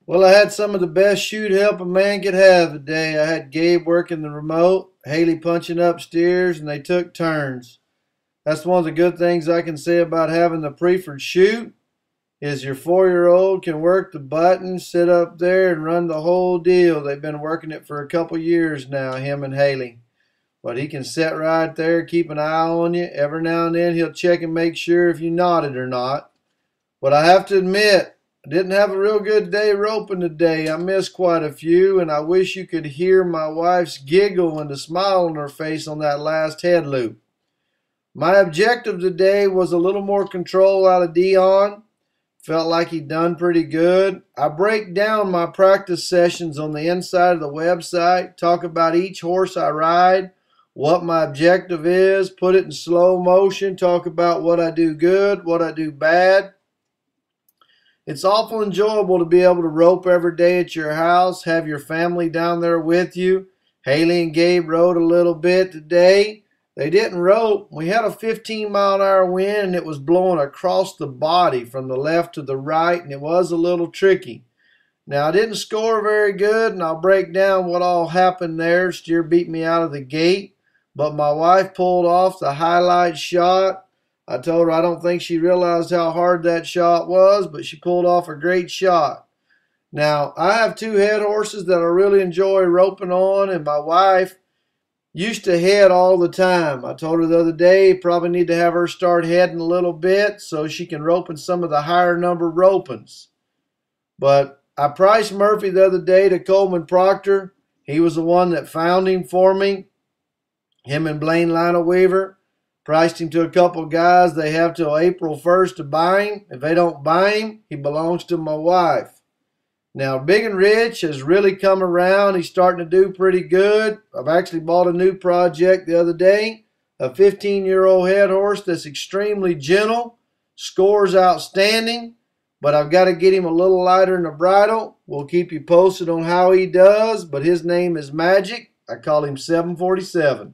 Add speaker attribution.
Speaker 1: Well, I had some of the best shoot help a man could have today. I had Gabe working the remote, Haley punching upstairs, and they took turns. That's one of the good things I can say about having the preferred shoot is your 4-year-old can work the button, sit up there, and run the whole deal. They've been working it for a couple years now, him and Haley. But he can sit right there, keep an eye on you. Every now and then he'll check and make sure if you nodded or not. But I have to admit, I didn't have a real good day roping today. I missed quite a few, and I wish you could hear my wife's giggle and the smile on her face on that last head loop. My objective today was a little more control out of Dion. Felt like he'd done pretty good. I break down my practice sessions on the inside of the website, talk about each horse I ride, what my objective is, put it in slow motion, talk about what I do good, what I do bad. It's awful enjoyable to be able to rope every day at your house, have your family down there with you. Haley and Gabe rode a little bit today. They didn't rope. We had a 15-mile-an-hour wind, and it was blowing across the body from the left to the right, and it was a little tricky. Now, I didn't score very good, and I'll break down what all happened there. Steer beat me out of the gate, but my wife pulled off the highlight shot. I told her I don't think she realized how hard that shot was, but she pulled off a great shot. Now, I have two head horses that I really enjoy roping on, and my wife used to head all the time. I told her the other day probably need to have her start heading a little bit so she can rope in some of the higher number ropings. But I priced Murphy the other day to Coleman Proctor. He was the one that found him for me. Him and Blaine Lineweaver. Priced him to a couple guys. They have till April 1st to buy him. If they don't buy him, he belongs to my wife. Now, Big and Rich has really come around. He's starting to do pretty good. I've actually bought a new project the other day. A 15-year-old head horse that's extremely gentle. Scores outstanding. But I've got to get him a little lighter in the bridle. We'll keep you posted on how he does. But his name is Magic. I call him 747.